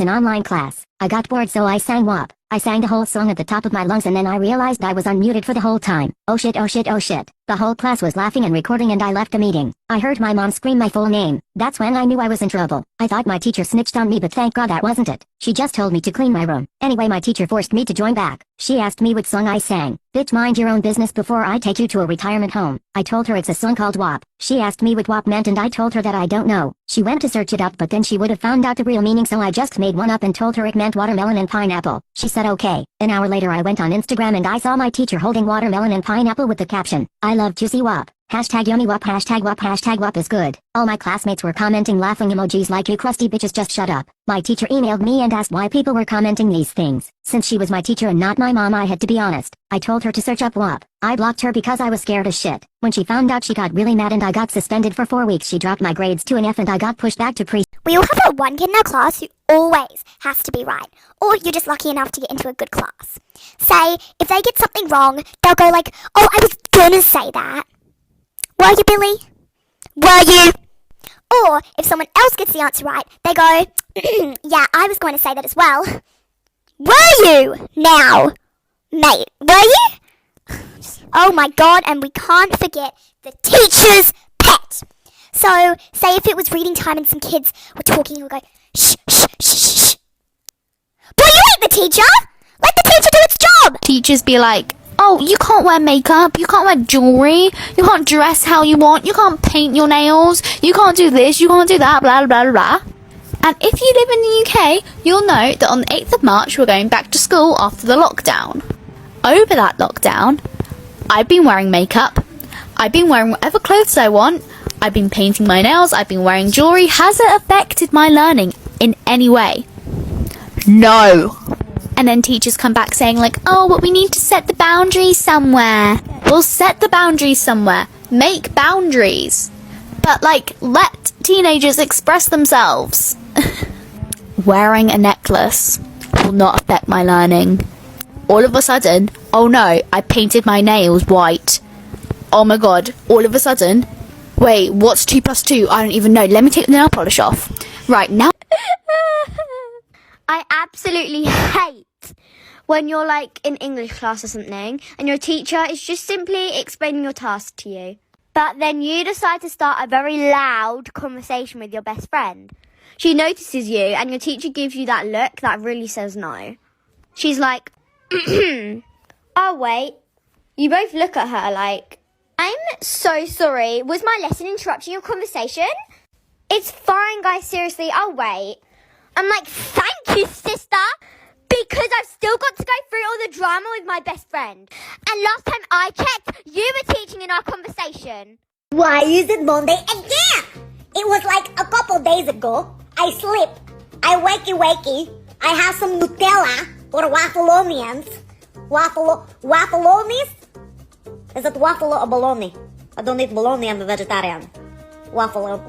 an online class. I got bored so I sang WAP. I sang the whole song at the top of my lungs and then I realized I was unmuted for the whole time. Oh shit, oh shit, oh shit. The whole class was laughing and recording and I left the meeting. I heard my mom scream my full name. That's when I knew I was in trouble. I thought my teacher snitched on me but thank God that wasn't it. She just told me to clean my room. Anyway, my teacher forced me to join back. She asked me what song I sang. Bitch, mind your own business before I take you to a retirement home. I told her it's a song called WAP. She asked me what WAP meant and I told her that I don't know. She went to search it up but then she would have found out the real meaning so I just made one up and told her it meant watermelon and pineapple. She said okay. An hour later I went on Instagram and I saw my teacher holding watermelon and pineapple with the caption, I love juicy WAP. Hashtag yummy WAP, hashtag WAP, hashtag WAP is good. All my classmates were commenting laughing emojis like you crusty bitches just shut up. My teacher emailed me and asked why people were commenting these things. Since she was my teacher and not my mom I had to be honest. I told her to search up WAP. I blocked her because I was scared as shit. When she found out she got really mad and I got suspended for 4 weeks. She dropped my grades to an F and I got pushed back to pre. We all have that one kid in our class who always has to be right. Or you're just lucky enough to get into a good class. Say, if they get something wrong, they'll go like, oh, I was gonna say that. Were you, Billy? Were you? Or, if someone else gets the answer right, they go, yeah, I was going to say that as well. Were you? Now, mate, were you? Oh my god, and we can't forget the teacher's pet. So, say if it was reading time and some kids were talking, you would go, shh, shh, shh, shh, shh. Boy, you ain't the teacher! Let the teacher do its job! Teachers be like, oh, you can't wear makeup, you can't wear jewelry, you can't dress how you want, you can't paint your nails, you can't do this, you can't do that, blah, blah, blah, blah. And if you live in the UK, you'll know that on the 8th of March we're going back to school after the lockdown. Over that lockdown, I've been wearing makeup, I've been wearing whatever clothes I want, I've been painting my nails, I've been wearing jewelry. Has it affected my learning in any way? No. And then teachers come back saying like, oh, but we need to set the boundaries somewhere. We'll set the boundaries somewhere. Make boundaries. But like, let teenagers express themselves. Wearing a necklace will not affect my learning. All of a sudden, oh no, I painted my nails white. Oh my god, all of a sudden, wait, what's 2 plus 2? I don't even know. Let me take the nail polish off. Right, now. I absolutely hate when you're like in English class or something and your teacher is just simply explaining your task to you. But then you decide to start a very loud conversation with your best friend. She notices you and your teacher gives you that look that really says no. She's like, oh wait. You both look at her like, I'm so sorry. Was my lesson interrupting your conversation? It's fine, guys, seriously. I'll wait. I'm like, thank you, sister, because I've still got to go through all the drama with my best friend. And last time I checked, you were teaching in our conversation. Why is it Monday again? It was like a couple days ago. I sleep. I wakey. I have some Nutella or waffleonians. Waffleonies? Is it waffle or bologna? I don't eat bologna, I'm a vegetarian. Waffles.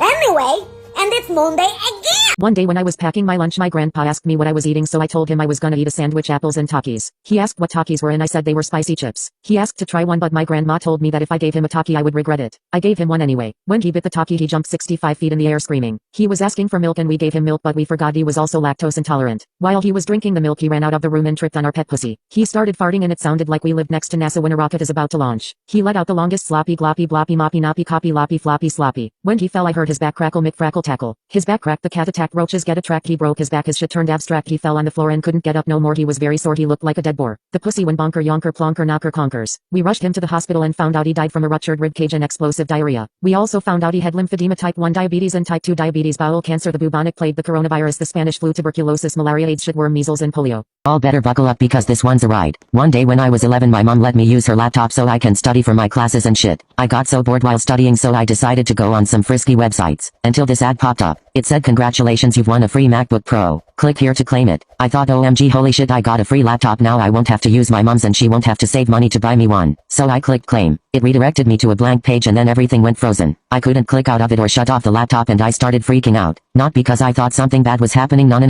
Anyway, and it's Monday again! One day when I was packing my lunch, my grandpa asked me what I was eating, so I told him I was gonna eat a sandwich, apples and Takis. He asked what Takis were and I said they were spicy chips. He asked to try one, but my grandma told me that if I gave him a Taki I would regret it. I gave him one anyway. When he bit the Taki he jumped 65 feet in the air screaming. He was asking for milk and we gave him milk, but we forgot he was also lactose intolerant. While he was drinking the milk he ran out of the room and tripped on our pet pussy. He started farting and it sounded like we lived next to NASA when a rocket is about to launch. He let out the longest sloppy gloppy bloppy moppy noppy copy loppy floppy sloppy. When he fell I heard his back crackle McFrackle tackle. His back cracked, the cat attacked, roaches get attract, he broke his back, his shit turned abstract, he fell on the floor and couldn't get up no more, he was very sore, he looked like a dead boar. The pussy went bonker yonker plonker knocker conkers. We rushed him to the hospital and found out he died from a ruptured rib cage and explosive diarrhea. We also found out he had lymphedema, type 1 diabetes and type 2 diabetes, bowel cancer, the bubonic plague, the coronavirus, the Spanish flu, tuberculosis, malaria, AIDS, shitworm, measles and polio. All better buckle up because this one's a ride. One day when I was 11 my mom let me use her laptop so I can study for my classes and shit. I got so bored while studying so I decided to go on some frisky websites. Until this ad popped up. It said congratulations, you've won a free MacBook Pro. Click here to claim it. I thought OMG holy shit, I got a free laptop, now I won't have to use my mom's and she won't have to save money to buy me one. So I clicked claim. It redirected me to a blank page and then everything went frozen. I couldn't click out of it or shut off the laptop and I started freaking out. Not because I thought something bad was happening, no, I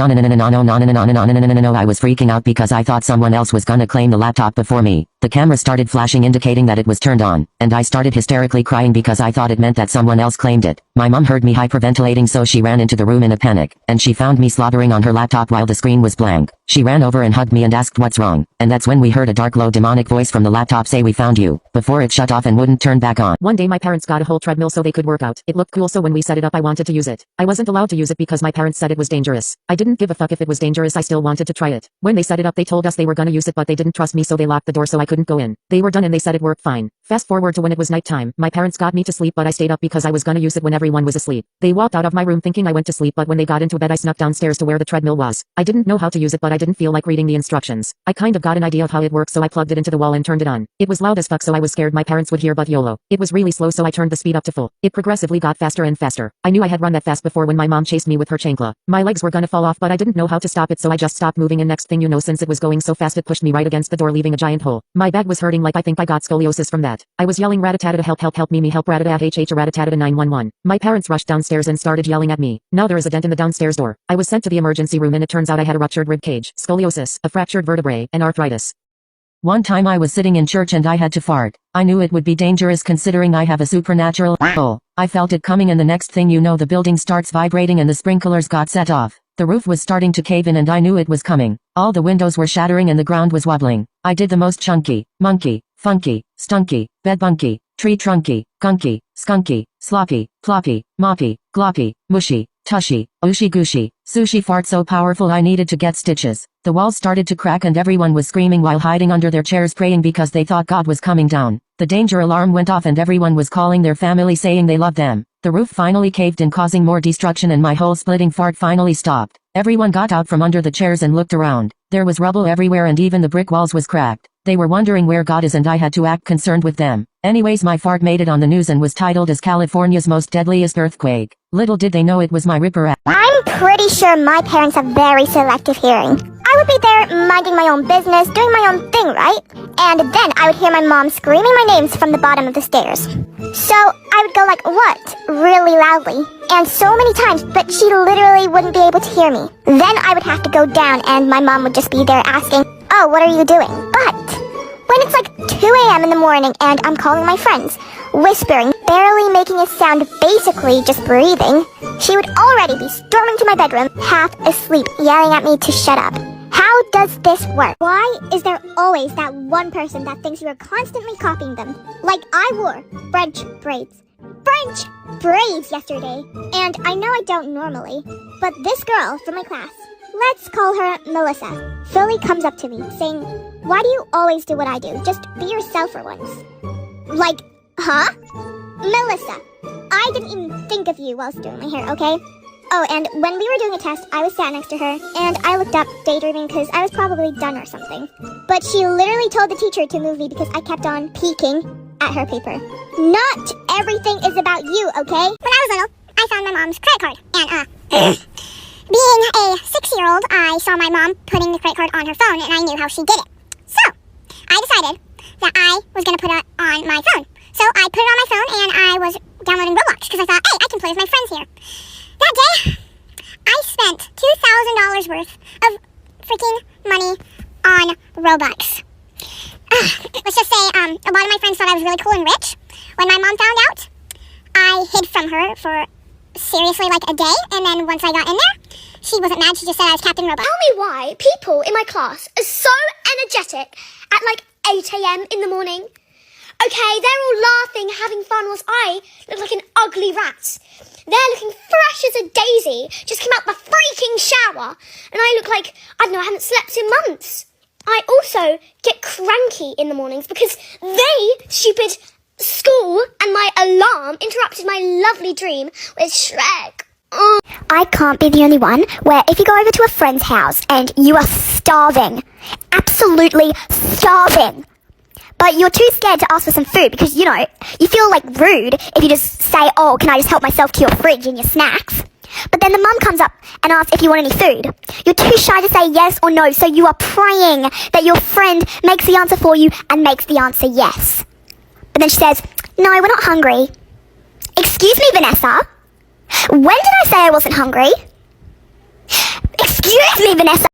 was freaking out because I thought someone else was gonna claim the laptop before me. The camera started flashing indicating that it was turned on, and I started hysterically crying because I thought it meant that someone else claimed it. My mom heard me hyperventilating, so she ran into the room in a panic, and she found me slobbering on her laptop while the screen was blank. She ran over and hugged me and asked what's wrong, and that's when we heard a dark, low demonic voice from the laptop say we found you, before it shut off and wouldn't turn back on. One day my parents got a whole treadmill so they could work out. It looked cool, so when we set it up I wanted to use it. I wasn't allowed to use it because my parents said it was dangerous. I didn't give a fuck if it was dangerous, I still wanted to try it. When they set it up they told us they were gonna use it, but they didn't trust me, so they locked the door so I couldn't go in. They were done and they said it worked fine. Fast forward to when it was nighttime. My parents got me to sleep, but I stayed up because I was gonna use it when everyone was asleep. They walked out of my room thinking I went to sleep, but when they got into bed I snuck downstairs to where the treadmill was. I didn't know how to use it, but I didn't feel like reading the instructions. I kind of got an idea of how it worked, so I plugged it into the wall and turned it on. It was loud as fuck, so I was scared my parents would hear, but YOLO. It was really slow, so I turned the speed up to full. It progressively got faster and faster. I knew I had run that fast before when my mom chased me with her chancla. My legs were gonna fall off, but I didn't know how to stop it, so I just stopped moving, and next thing you know, since it was going so fast it pushed me right against the door, leaving a giant hole. My back was hurting like I think I got scoliosis from that. I was yelling rat-a-tat-a, help me help rat-a-tat-a rat-a-tat-a 911. My parents rushed downstairs and started yelling at me. Now there is a dent in the downstairs door. I was sent to the emergency room and it turns out I had a ruptured rib cage, scoliosis, a fractured vertebrae, and arthritis. One time I was sitting in church and I had to fart. I knew it would be dangerous considering I have a supernatural soul. I felt it coming and the next thing you know the building starts vibrating and the sprinklers got set off. The roof was starting to cave in and I knew it was coming. All the windows were shattering and the ground was wobbling. I did the most chunky, monkey, funky, stunky, bed bunky, tree trunky, gunky, skunky, sloppy, ploppy, moppy, gloppy, mushy, tushy, ooshy gooshy, sushi fart so powerful I needed to get stitches. The walls started to crack and everyone was screaming while hiding under their chairs praying because they thought God was coming down. The danger alarm went off and everyone was calling their family saying they loved them. The roof finally caved in causing more destruction and my whole splitting fart finally stopped. Everyone got out from under the chairs and looked around. There was rubble everywhere and even the brick walls was cracked. They were wondering where God is and I had to act concerned with them. Anyways, my fart made it on the news and was titled as California's most deadliest earthquake. Little did they know it was my ripper. I'm pretty sure my parents have very selective hearing. I would be there minding my own business, doing my own thing, right? And then I would hear my mom screaming my names from the bottom of the stairs. So I would go like, what? Really loudly. And so many times, but she literally wouldn't be able to hear me. Then I would have to go down and my mom would just be there asking, oh, what are you doing? But when it's like 2 a.m. in the morning and I'm calling my friends, whispering, barely making a sound, basically just breathing, she would already be storming to my bedroom, half asleep, yelling at me to shut up. How does this work? Why is there always that one person that thinks you are constantly copying them? Like I wore French braids yesterday, and I know I don't normally, but this girl from my class, let's call her Melissa, fully comes up to me saying, why do you always do what I do? Just be yourself for once. Like, huh? Melissa, I didn't even think of you whilst doing my hair, okay? Oh, and when we were doing a test, I was sat next to her, and I looked up, daydreaming because I was probably done or something. But she literally told the teacher to move me because I kept on peeking at her paper. Not everything is about you, okay? When I was little, I found my mom's credit card, and being a 6-year-old, I saw my mom putting the credit card on her phone, and I knew how she did it. So, I decided that I was going to put it on my phone. So, I put it on my phone, and I was downloading ROBLOX, because I thought, hey, I can play with my friends here. That day, I spent $2,000 worth of freaking money on Roblox. Let's just say, a lot of my friends thought I was really cool and rich. When my mom found out, I hid from her for seriously like a day, and then once I got in there, she wasn't mad, she just said I was Captain Robot. Tell me why people in my class are so energetic at like 8 a.m. in the morning. Okay, they're all laughing, having fun, whilst I look like an ugly rat. They're looking fresh as a daisy, just came out the freaking shower, and I look like, I don't know, I haven't slept in months. I also get cranky in the mornings because stupid school and my alarm interrupted my lovely dream with Shrek. I can't be the only one where if you go over to a friend's house and you are starving, absolutely starving, but you're too scared to ask for some food because, you know, you feel like rude if you just say, oh, can I just help myself to your fridge and your snacks? But then the mum comes up and asks if you want any food. You're too shy to say yes or no, so you are praying that your friend makes the answer for you and makes the answer yes. But then she says, no, we're not hungry. Excuse me, Vanessa? When did I say I wasn't hungry? Excuse me, Vanessa?